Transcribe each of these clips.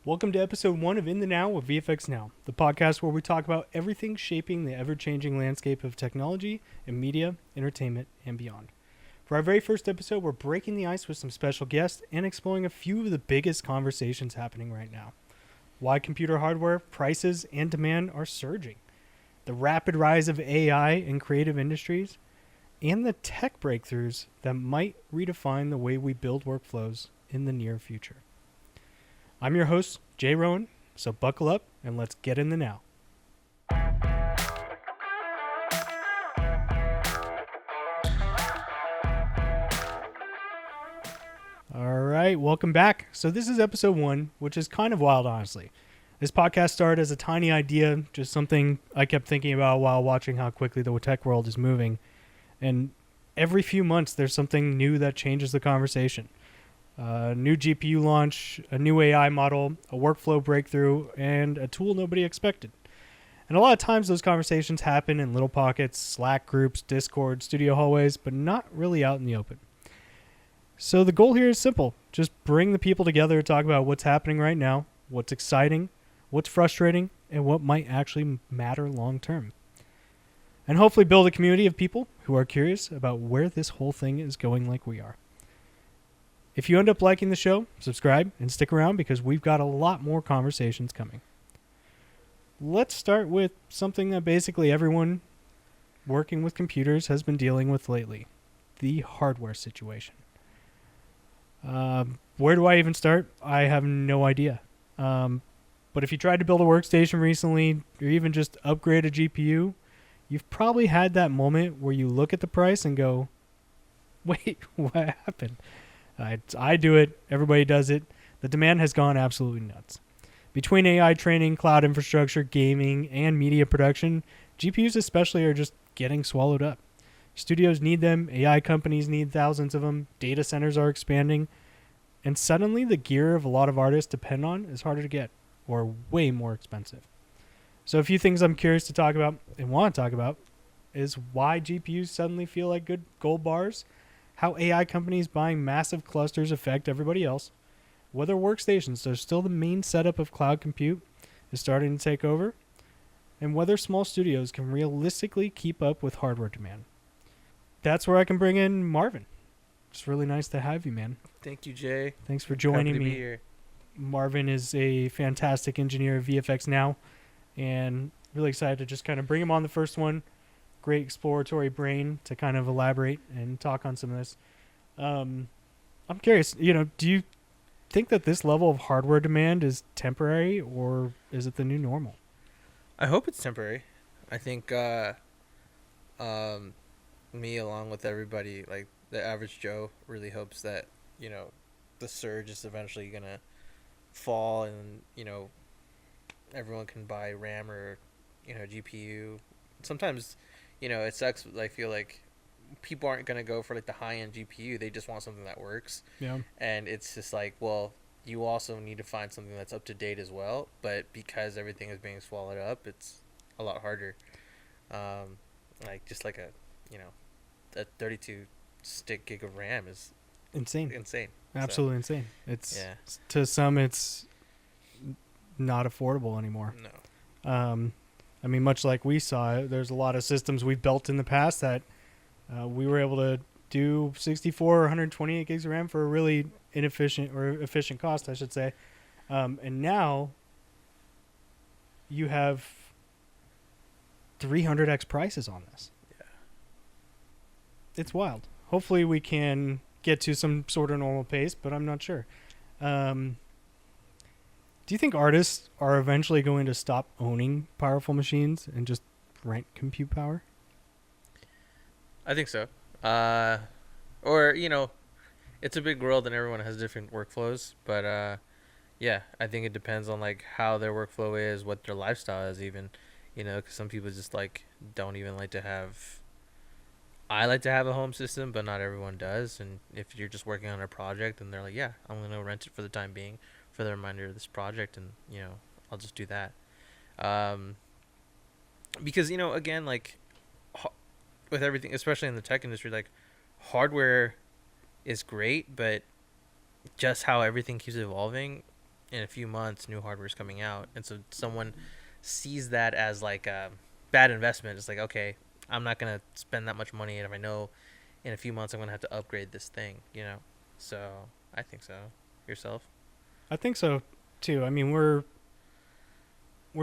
Welcome to episode 1 of In the Now with VFXnow, the podcast where we talk about everything shaping the ever-changing landscape of technology and media, entertainment, and beyond. For our very first episode, we're breaking the ice with some special guests and exploring a few of the biggest conversations happening right now. Why computer hardware, prices, and demand are surging, the rapid rise of AI in creative industries, and the tech breakthroughs that might redefine the way we build workflows in the near future. I'm your host, Roen, so buckle up and let's get in the now. All right, welcome back. So this is episode 1, which is kind of wild, honestly. This podcast started as a tiny idea, just something I kept thinking about while watching how quickly the tech world is moving. And every few months, there's something new that changes the conversation. A new GPU launch, a new AI model, a workflow breakthrough, and a tool nobody expected. And a lot of times those conversations happen in little pockets, Slack groups, Discord, studio hallways, but not really out in the open. So the goal here is simple. Just bring the people together to talk about what's happening right now, what's exciting, what's frustrating, and what might actually matter long term. And hopefully build a community of people who are curious about where this whole thing is going like we are. If you end up liking the show, subscribe and stick around because we've got a lot more conversations coming. Let's start with something that basically everyone working with computers has been dealing with lately, the hardware situation. Where do I even start? I have no idea. But if you tried to build a workstation recently or even just upgrade a GPU, you've probably had that moment where you look at the price and go, wait, what happened? I do it. Everybody does it. The demand has gone absolutely nuts. Between AI training, cloud infrastructure, gaming, and media production, GPUs especially are just getting swallowed up. Studios need them. AI companies need thousands of them. Data centers are expanding. And suddenly the gear of a lot of artists depend on is harder to get or way more expensive. So a few things I'm curious to talk about and want to talk about is why GPUs suddenly feel like good gold bars, how AI companies buying massive clusters affect everybody else, whether workstations are still the main setup of cloud compute is starting to take over, and whether small studios can realistically keep up with hardware demand. That's where I can bring in Marvin. It's really nice to have you, man. Thank you, Jay. Thanks for joining Happy to me. be here. Marvin is a fantastic engineer at VFXnow, and really excited to just kind of bring him on the first one. Great exploratory brain to kind of elaborate and talk on some of this. I'm curious, do you think that this level of hardware demand is temporary or is it the new normal? I hope it's temporary. I think me along with everybody, like the average Joe, really hopes that, the surge is eventually going to fall and, everyone can buy RAM or, GPU. Sometimes, it sucks. I feel like people aren't going to go for like the high-end GPU. They just want something that works. Yeah. And it's just like, well, you also need to find something that's up to date as well. But because everything is being swallowed up, it's a lot harder. Just like a 32 stick gig of RAM is Insane. Absolutely insane. It's to some it's not affordable anymore. No. Much like we saw, there's a lot of systems we've built in the past that we were able to do 64 or 128 gigs of RAM for a really efficient cost, I should say. And now you have 300x prices on this. Yeah. It's wild. Hopefully we can get to some sort of normal pace, but I'm not sure. Do you think artists are eventually going to stop owning powerful machines and just rent compute power? I think so. It's a big world and everyone has different workflows. But, I think it depends on, like, how their workflow is, what their lifestyle is even. Because some people just, like, don't even like to have... I like to have a home system, but not everyone does. And if you're just working on a project and they're like, yeah, I'm going to rent it for the time being for the reminder of this project, and I'll just do that. Because again, like with everything, especially in the tech industry, like hardware is great, but just how everything keeps evolving, in a few months new hardware is coming out, and so someone sees that as like a bad investment. It's like, okay, I'm not gonna spend that much money, and if I know in a few months I'm gonna have to upgrade this thing, you know. So I think so. Yourself? I think so too. I mean, we're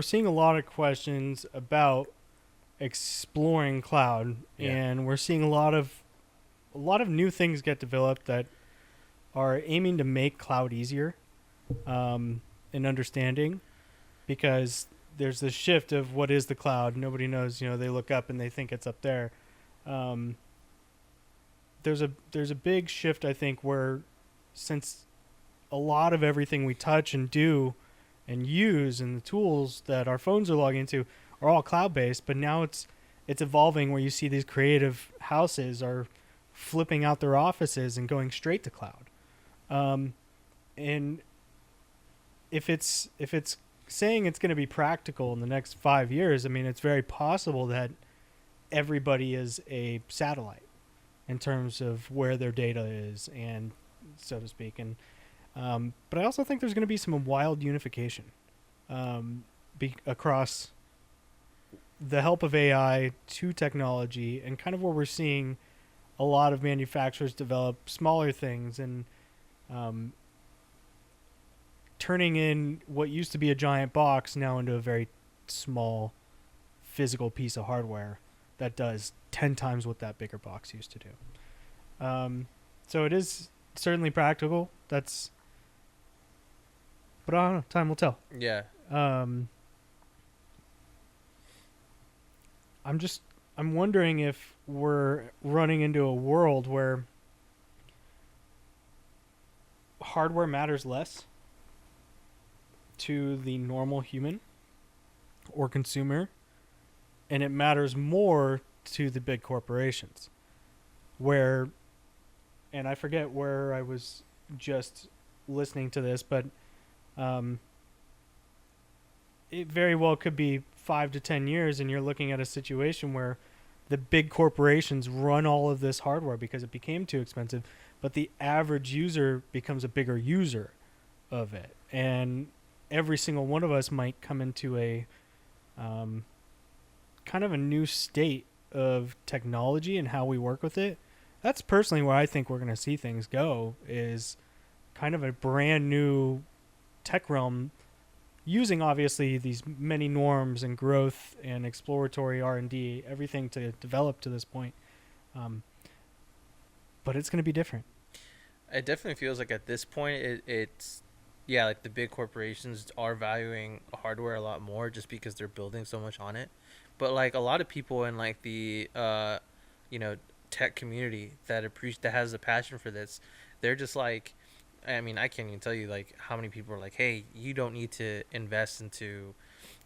seeing a lot of questions about exploring cloud, Yeah. and we're seeing a lot of new things get developed that are aiming to make cloud easier in understanding, because there's this shift of what is the cloud. Nobody knows. They look up and they think it's up there. Um, there's a big shift, I think, where since a lot of everything we touch and do and use and the tools that our phones are logging into are all cloud based, but now it's evolving where you see these creative houses are flipping out their offices and going straight to cloud. And if it's saying it's going to be practical in the next 5 years, I mean, it's very possible that everybody is a satellite in terms of where their data is, and so to speak. And but I also think there's going to be some wild unification across the help of AI to technology, and kind of where we're seeing a lot of manufacturers develop smaller things and turning in what used to be a giant box now into a very small physical piece of hardware that does 10 times what that bigger box used to do. So it is certainly practical. But I don't know. Time will tell. Yeah. I'm wondering if we're running into a world where hardware matters less to the normal human or consumer, and it matters more to the big corporations. Where, and I forget where I was just listening to this, but it very well could be 5 to 10 years, and you're looking at a situation where the big corporations run all of this hardware because it became too expensive, but the average user becomes a bigger user of it, and every single one of us might come into a kind of a new state of technology and how we work with it. That's personally where I think we're going to see things go, is kind of a brand new tech realm, using obviously these many norms and growth and exploratory R&D, everything to develop to this point. But it's going to be different. It definitely feels like at this point it's yeah, like the big corporations are valuing hardware a lot more just because they're building so much on it. But like a lot of people in like the you know, tech community that has a passion for this, they're just like, I mean, I can't even tell you like how many people are like, hey, you don't need to invest into,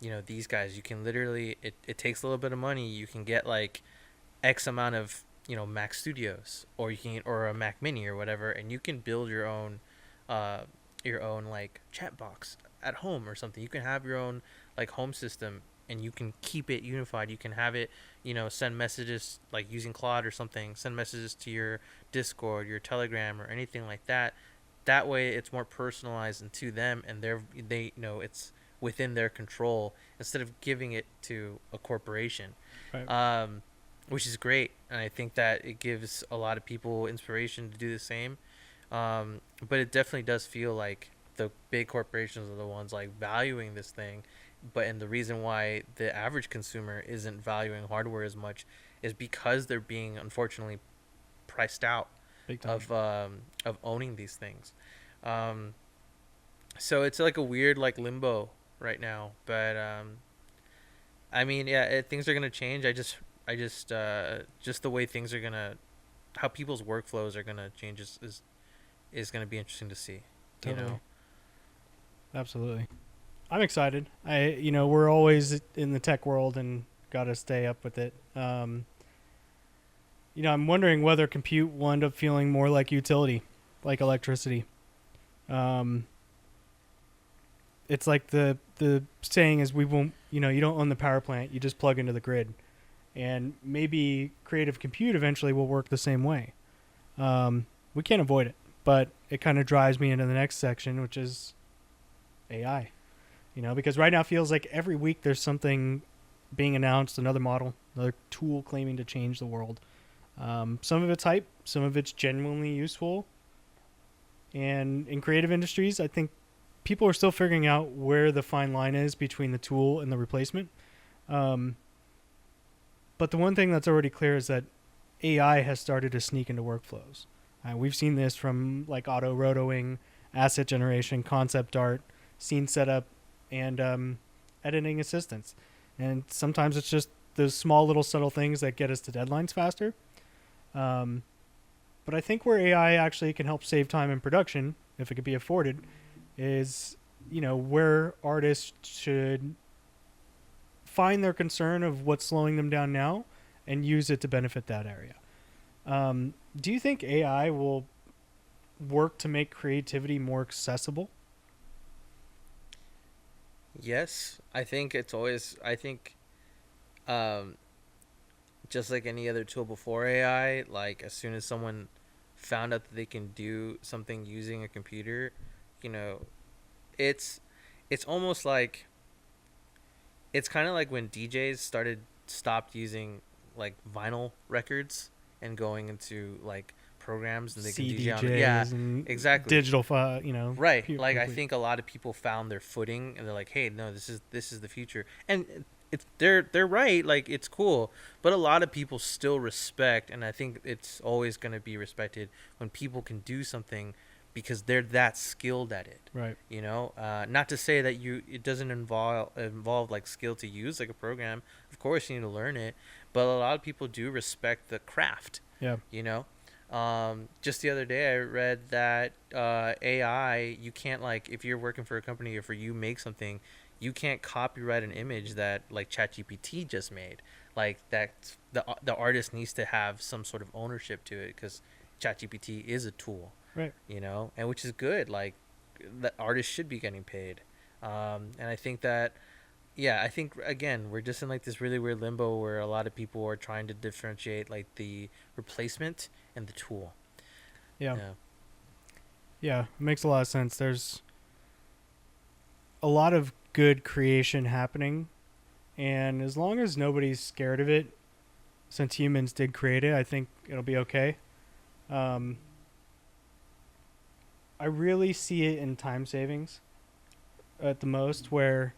you know, these guys. You can literally, it takes a little bit of money. You can get like X amount of, you know, Mac Studios, or you can, or a Mac Mini or whatever, and you can build your own like chat box at home or something. You can have your own like home system, and you can keep it unified. You can have it, you know, send messages like using Claude or something, send messages to your Discord, your Telegram, or anything like that. That way it's more personalized and to them, and they know it's within their control instead of giving it to a corporation. Right. Which is great, and I think that it gives a lot of people inspiration to do the same. But it definitely does feel like the big corporations are the ones like valuing this thing, and the reason why the average consumer isn't valuing hardware as much is because they're being unfortunately priced out Big time. of owning these things. So it's like a weird like limbo right now, but I mean, yeah, things are gonna change. Just the way things are gonna, how people's workflows are gonna change is gonna be interesting to see. Totally. You know. Absolutely. I'm excited. We're always in the tech world and got to stay up with it. I'm wondering whether compute will end up feeling more like utility, like electricity. It's like the saying is, we won't, you don't own the power plant, you just plug into the grid. And maybe creative compute eventually will work the same way. We can't avoid it, but it kind of drives me into the next section, which is AI. Because right now it feels like every week there's something being announced, another model, another tool claiming to change the world. Some of it's hype, some of it's genuinely useful. And in creative industries, I think people are still figuring out where the fine line is between the tool and the replacement. But the one thing that's already clear is that AI has started to sneak into workflows. We've seen this from like auto rotoing, asset generation, concept art, scene setup, and editing assistance. And sometimes it's just those small little subtle things that get us to deadlines faster. But I think where AI actually can help save time in production, if it could be afforded, is, where artists should find their concern of what's slowing them down now and use it to benefit that area. Do you think AI will work to make creativity more accessible? Yes, I think it's always. I think, um, just like any other tool before AI, like as soon as someone found out that they can do something using a computer, you know, it's it's almost like it's kind of like when DJs stopped using like vinyl records and going into like programs and they can DJ on it. Yeah, CDJs and exactly. digital, Right. Like I think a lot of people found their footing and they're like, "Hey, no, this is the future." And it's they're right, like it's cool, but a lot of people still respect, and I think it's always going to be respected when people can do something because they're that skilled at it. Right. Not to say that it doesn't involve like skill to use like a program. Of course you need to learn it, but a lot of people do respect the craft. Yeah. you know just the other day I read that AI, you can't, like, if you're working for a company or for you make something, you can't copyright an image that like ChatGPT just made. Like that the artist needs to have some sort of ownership to it because ChatGPT is a tool. Right. And which is good. Like the artists should be getting paid. And I think that, yeah, I think again we're just in like this really weird limbo where a lot of people are trying to differentiate like the replacement and the tool. Yeah. Yeah. Yeah. It makes a lot of sense. There's a lot of good creation happening, and as long as nobody's scared of it, since humans did create it, I think it'll be okay. Um, I really see it in time savings at the most, where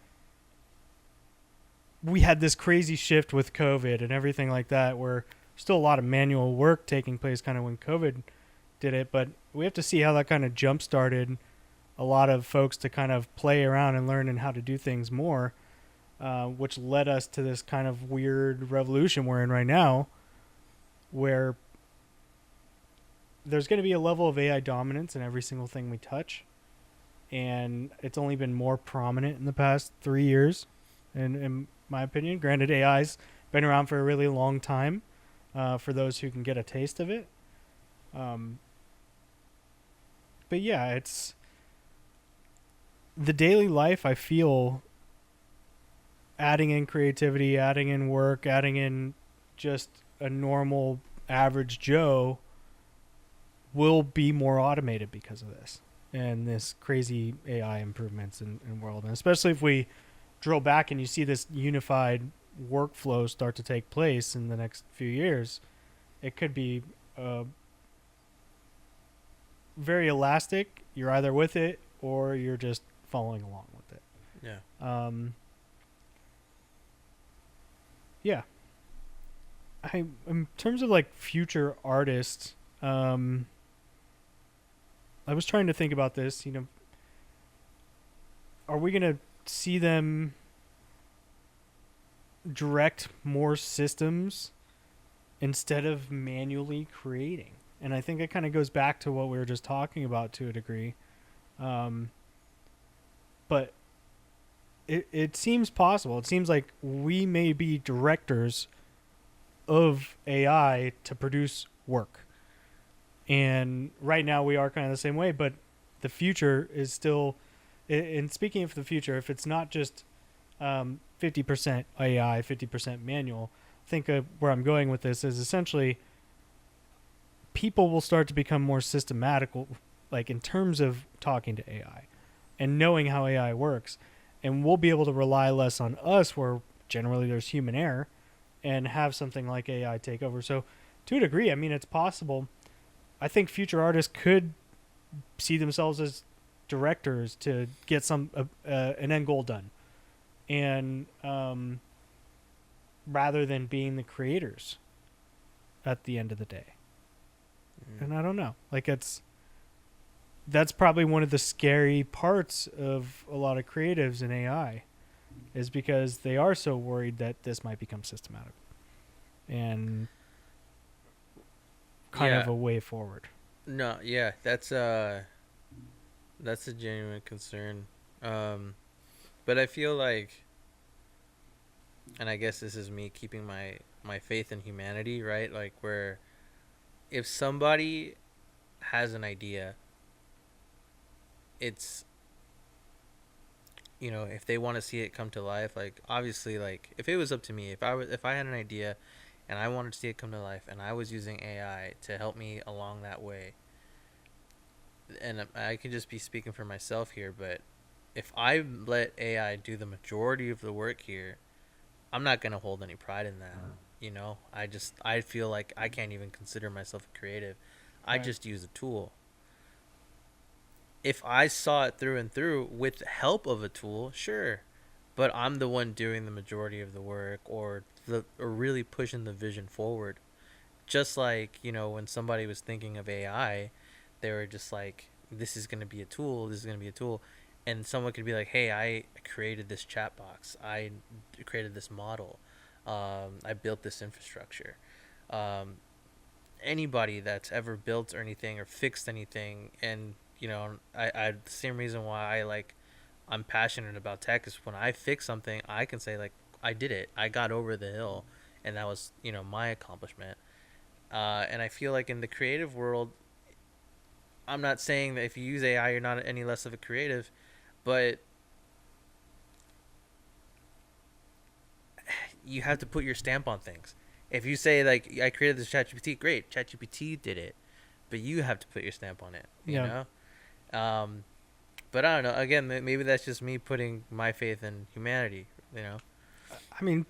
we had this crazy shift with COVID and everything like that, where still a lot of manual work taking place kind of when COVID did it, but we have to see how that kind of jump started a lot of folks to kind of play around and learn and how to do things more, which led us to this kind of weird revolution we're in right now, where there's going to be a level of AI dominance in every single thing we touch. And it's only been more prominent in the past 3 years, in my opinion. Granted, AI's been around for a really long time, for those who can get a taste of it. But yeah, it's the daily life. I feel adding in creativity, adding in work, adding in just a normal average Joe will be more automated because of this and this crazy AI improvements in world. And especially if we drill back and you see this unified workflow start to take place in the next few years, it could be very elastic. You're either with it or you're just following along with it. Yeah. Yeah. In terms of like future artists, I was trying to think about this, are we going to see them direct more systems instead of manually creating? And I think it kind of goes back to what we were just talking about to a degree. But it seems possible. It seems like we may be directors of AI to produce work. And right now we are kind of the same way, but the future is still, and speaking of the future, if it's not just 50% AI, 50% manual, I think where I'm going with this is essentially people will start to become more systematical, like in terms of talking to AI. and knowing how AI works, and we'll be able to rely less on us, where generally there's human error, and have something like AI take over. So, to a degree, I mean, it's possible. I think future artists could see themselves as directors to get an end goal done, and rather than being the creators at the end of the day. And I don't know, like that's probably one of the scary parts of a lot of creatives in AI, is because they are so worried that this might become systematic and kind of a way forward. No, yeah, that's a genuine concern. But I feel like, and I guess this is me keeping my faith in humanity, right? Like, where if somebody has an idea, it's, if they want to see it come to life, like, obviously, like, if it was up to me, if I had an idea and I wanted to see it come to life and I was using AI to help me along that way, and I can just be speaking for myself here, but if I let AI do the majority of the work here, I'm not going to hold any pride in that. I feel like I can't even consider myself a creative. I just use a tool. If I saw it through and through with the help of a tool, sure, but I'm the one doing the majority of the work, or really pushing the vision forward. Just like, when somebody was thinking of AI, they were just like, this is going to be a tool, and someone could be like, hey, I created this chat box, I created this model, I built this infrastructure. Anybody that's ever built or anything or fixed anything, and I the same reason why I'm passionate about tech is when I fix something, I can say, like, I did it, I got over the hill, and that was my accomplishment. And I feel like in the creative world, I'm not saying that if you use AI, you're not any less of a creative, but you have to put your stamp on things. If you say, like, I created this ChatGPT, great, ChatGPT did it, but you have to put your stamp on it, you know? But I don't know. Again, maybe that's just me putting my faith in humanity, I mean,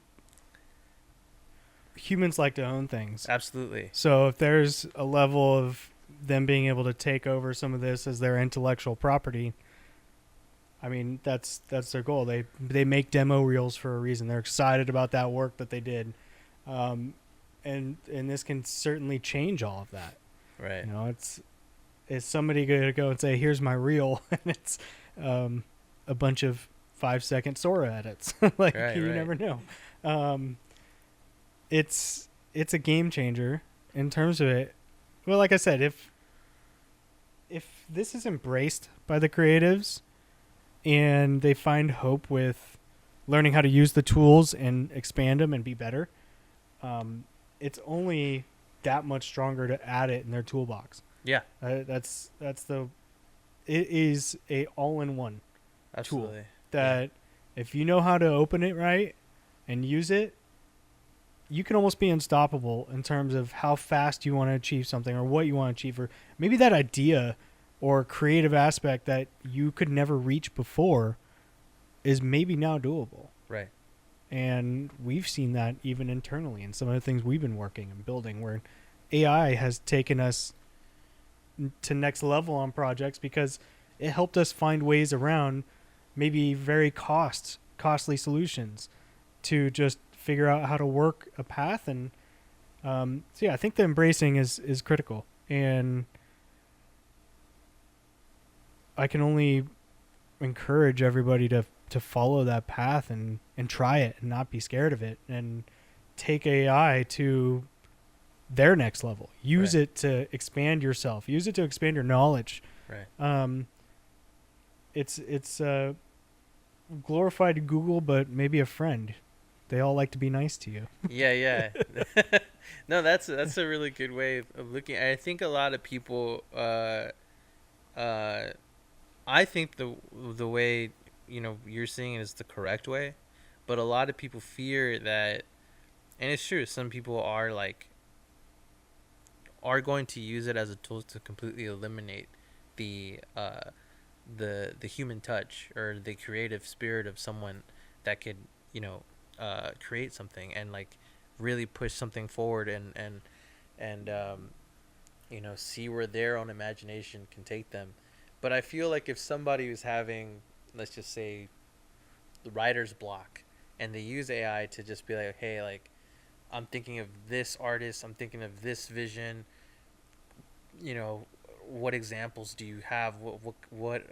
humans like to own things. Absolutely. So if there's a level of them being able to take over some of this as their intellectual property, I mean, that's their goal. They make demo reels for a reason. They're excited about that work that they did, and this can certainly change all of that. Right. Is somebody going to go and say, "Here's my reel," and it's a bunch of 5-second Sora edits? Like, you never know. It's a game changer in terms of it. Well, like I said, if this is embraced by the creatives and they find hope with learning how to use the tools and expand them and be better, it's only that much stronger to add it in their toolbox. Yeah. It is a all-in-one tool that if you know how to open it right and use it, you can almost be unstoppable in terms of how fast you want to achieve something or what you want to achieve, or maybe that idea or creative aspect that you could never reach before is maybe now doable. Right. And we've seen that even internally in some of the things we've been working and building, where AI has taken us to next level on projects because it helped us find ways around maybe very costly solutions to just figure out how to work a path. And so yeah, I think the embracing is critical, and I can only encourage everybody to follow that path and try it and not be scared of it, and take AI to their next level. Use it to expand yourself. Use it to expand your knowledge. Right. It's glorified Google, but maybe a friend. They all like to be nice to you. Yeah. No, that's a really good way of looking. I think a lot of people, I think the way you're seeing it is the correct way, but a lot of people fear that, and it's true. Some people are going to use it as a tool to completely eliminate the the human touch or the creative spirit of someone that could, you know, create something and like really push something forward and you know, see where their own imagination can take them. But I feel like if somebody was having, let's just say, the writer's block, and they use AI to just be like, hey, like, I'm thinking of this artist, I'm thinking of this vision, you know, what examples do you have? What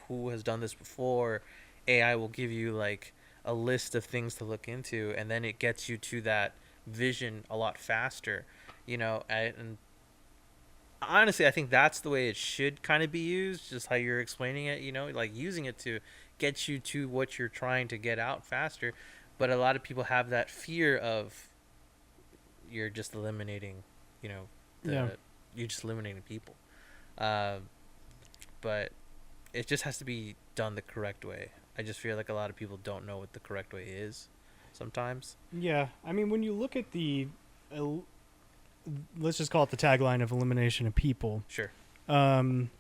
who has done this before? AI will give you like a list of things to look into, and then it gets you to that vision a lot faster, you know. And honestly, I think that's the way it should kind of be used, just how you're explaining it, you know, like using it to get you to what you're trying to get out faster. But a lot of people have that fear of you're just eliminating, you know, Yeah. you're just eliminating people. Uh, but it just has to be done the correct way. I just feel like a lot of people don't know what the correct way is sometimes. Yeah. I mean, when you look at el- let's just call it the tagline of elimination of people. Sure. Um,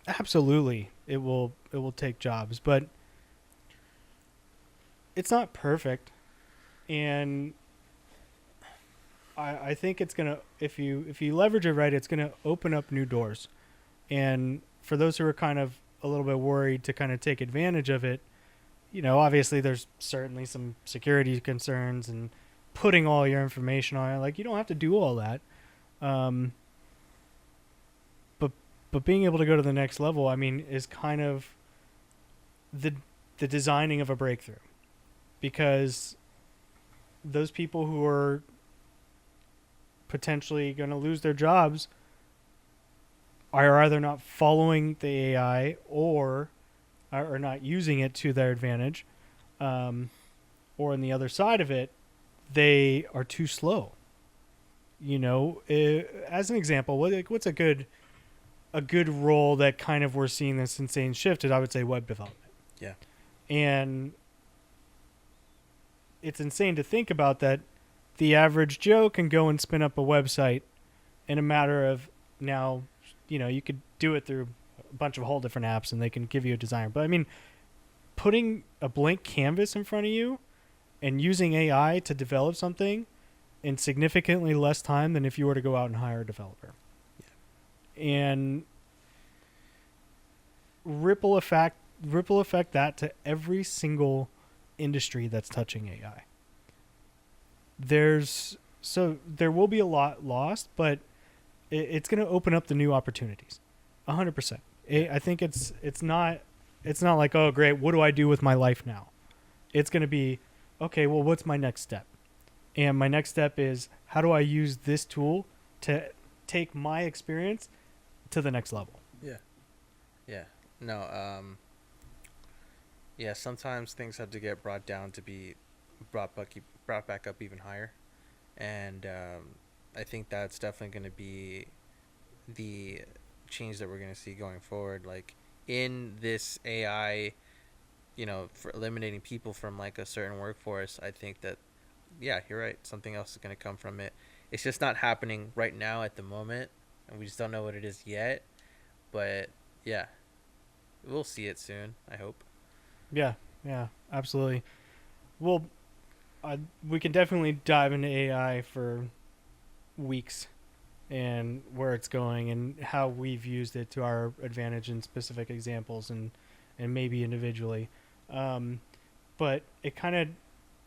absolutely, it will take jobs, but it's not perfect, and I think it's gonna if you leverage it right, it's gonna open up new doors. And for those who are kind of a little bit worried to kind of take advantage of it, you know, obviously there's certainly some security concerns and putting all your information on it. Like you don't have to do all that. Um, but but being able to go to the next level, I mean, is kind of the the designing of a breakthrough, because those people who are potentially going to lose their jobs are either not following the AI or are not using it to their advantage, um, or on the other side of it, they are too slow. You know, as an example, what's a good role that kind of we're seeing this insane shift is, I would say, web development. Yeah. And it's insane to think about that the average Joe can go and spin up a website in a matter of now, you know, you could do it through a bunch of whole different apps and they can give you a design. But I mean, putting a blank canvas in front of you and using AI to develop something in significantly less time than if you were to go out and hire a developer. Yeah. And ripple effect that to every single industry that's touching AI. There will be a lot lost, but it's going to open up the new opportunities, 100%. I think it's not like, oh great, what do I do with my life now? It's going to be, okay, well, what's my next step? And my next step is, how do I use this tool to take my experience to the next level? Yeah. Yeah. No. Yeah. Sometimes things have to get brought down to be brought back up even higher, and I think that's definitely going to be the change that we're going to see going forward. Like in this AI, you know, for eliminating people from like a certain workforce, I think that, yeah, you're right. Something else is going to come from it. It's just not happening right now at the moment, and we just don't know what it is yet. But yeah, we'll see it soon, I hope. Yeah, yeah, absolutely. Well, we can definitely dive into AI for weeks and where it's going and how we've used it to our advantage in specific examples and maybe individually. But it kind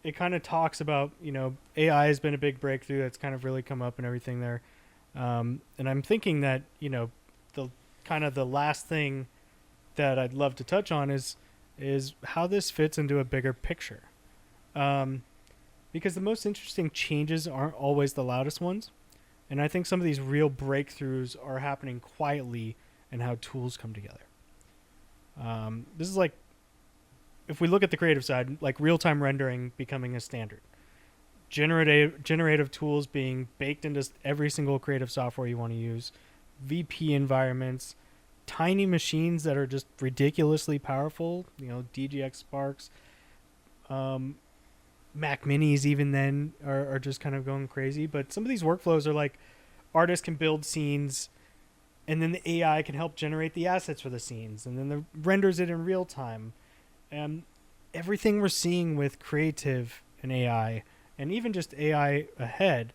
of talks about, you know, AI has been a big breakthrough that's kind of really come up and everything there. And I'm thinking that, you know, the kind of the last thing that I'd love to touch on is how this fits into a bigger picture. Because the most interesting changes aren't always the loudest ones. And I think some of these real breakthroughs are happening quietly in how tools come together. This is like, if we look at the creative side, like real-time rendering becoming a standard. Generative tools being baked into every single creative software you want to use. VP environments. Tiny machines that are just ridiculously powerful. You know, DGX Sparks. Mac Minis even then are just kind of going crazy. But some of these workflows are like, artists can build scenes and then the AI can help generate the assets for the scenes, and then the renders it in real time. And everything we're seeing with creative and AI, and even just AI ahead,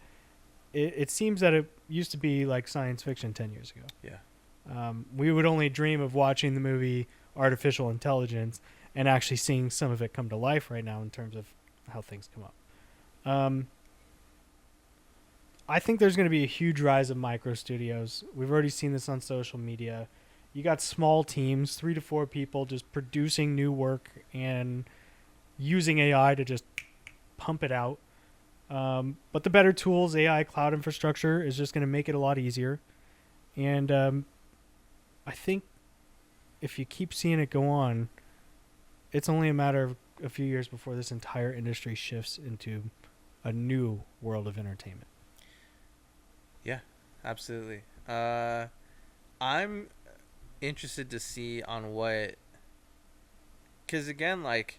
it seems that it used to be like science fiction 10 years ago. Yeah. We would only dream of watching the movie Artificial Intelligence and actually seeing some of it come to life right now in terms of how things come up. I think there's going to be a huge rise of micro studios. We've already seen this on social media. You got small teams, 3 to 4 people, just producing new work and using AI to just pump it out. But the better tools, AI cloud infrastructure, is just going to make it a lot easier. And I think if you keep seeing it go on, it's only a matter of a few years before this entire industry shifts into a new world of entertainment. Yeah, absolutely. I'm interested to see on what, because again, like,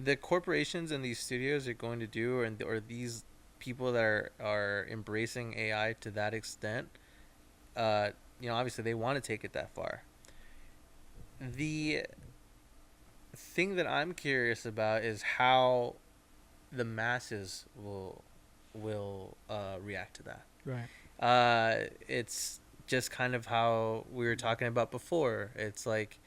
the corporations and these studios are going to do, or these people that are embracing AI to that extent, obviously they want to take it that far. The thing that I'm curious about is how the masses will react to that. Right. It's just kind of how we were talking about before. It's like,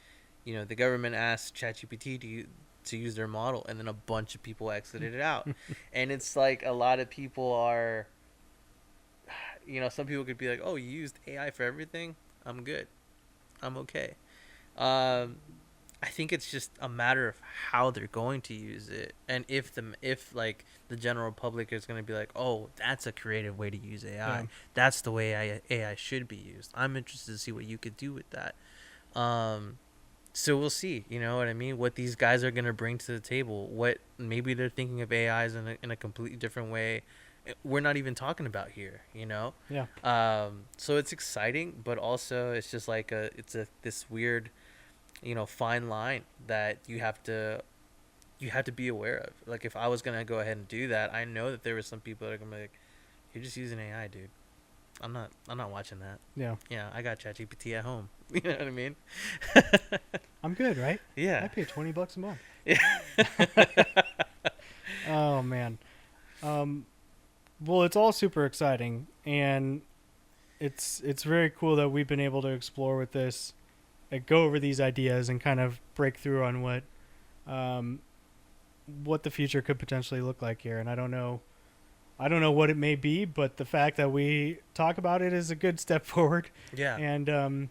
the government asked ChatGPT to use their model, and then a bunch of people exited it out. And it's like a lot of people are, some people could be like, oh, you used AI for everything? I'm good. I'm okay. I think it's just a matter of how they're going to use it, and if like the general public is going to be like, oh, that's a creative way to use AI. Yeah. That's the way AI should be used. I'm interested to see what you could do with that. So we'll see. You know what I mean? What these guys are going to bring to the table. What maybe they're thinking of AIs in a completely different way. We're not even talking about here. Yeah. So it's exciting, but also it's just like this weird, fine line that you have to be aware of. Like, if I was gonna go ahead and do that, I know that there were some people that are gonna be like, "You're just using AI, dude. I'm not watching that." Yeah. Yeah, I got ChatGPT at home. You know what I mean? I'm good, right? Yeah. I pay $20 a month. Yeah. Oh man. Well, it's all super exciting, and it's very cool that we've been able to explore with this, go over these ideas, and kind of break through on what the future could potentially look like here. And I don't know what it may be, but the fact that we talk about it is a good step forward. Yeah. And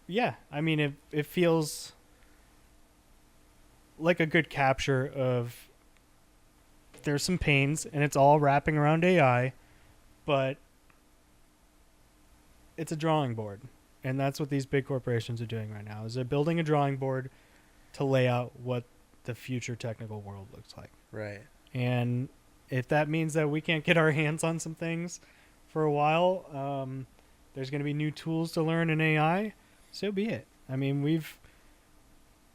yeah, I mean, it feels like a good capture of, there's some pains, and it's all wrapping around AI, but it's a drawing board. And that's what these big corporations are doing right now, is they're building a drawing board to lay out what the future technical world looks like. Right. And if that means that we can't get our hands on some things for a while, there's going to be new tools to learn in AI, so be it. I mean,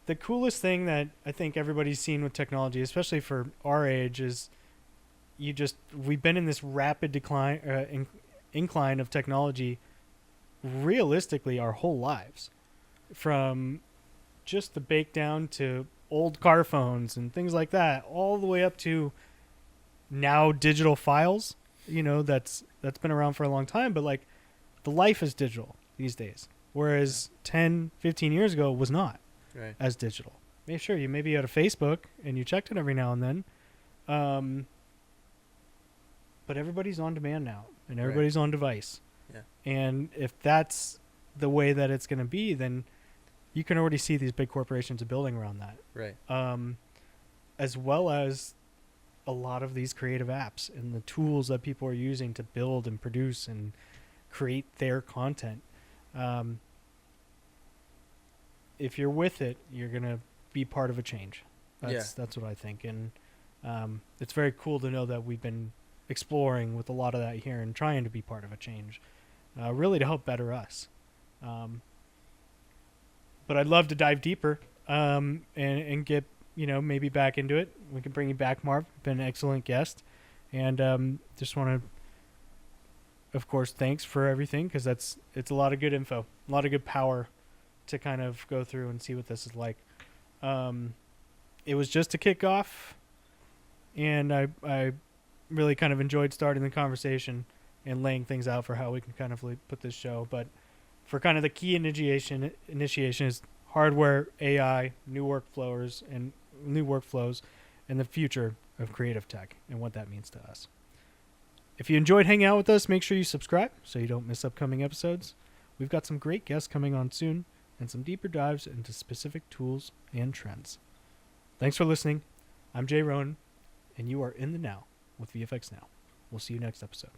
the coolest thing that I think everybody's seen with technology, especially for our age, is we've been in this rapid decline, incline of technology realistically our whole lives, from just the bake down to old car phones and things like that, all the way up to now digital files. That's been around for a long time, but like, the life is digital these days, whereas 10, 15 years ago it was not. Right. As digital. Sure, maybe you had a Facebook and you checked it every now and then, but everybody's on demand now, and everybody's on device. Yeah. And if that's the way that it's going to be, then you can already see these big corporations are building around that. Right. As well as a lot of these creative apps and the tools that people are using to build and produce and create their content. If you're with it, you're going to be part of a change. That's what I think. And it's very cool to know that we've been exploring with a lot of that here and trying to be part of a change, really to help better us. But I'd love to dive deeper and get, maybe back into it. We can bring you back, Marv. You've been an excellent guest. And just want to of course, thanks for everything, because it's a lot of good info, a lot of good power to kind of go through and see what this is like. It was just a kickoff, and I really kind of enjoyed starting the conversation and laying things out for how we can kind of like put this show. But for kind of the key initiation is hardware, AI, new workflows, and the future of creative tech and what that means to us. If you enjoyed hanging out with us, make sure you subscribe so you don't miss upcoming episodes. We've got some great guests coming on soon and some deeper dives into specific tools and trends. Thanks for listening. I'm Jay Roen, and you are in the now with VFXnow. We'll see you next episode.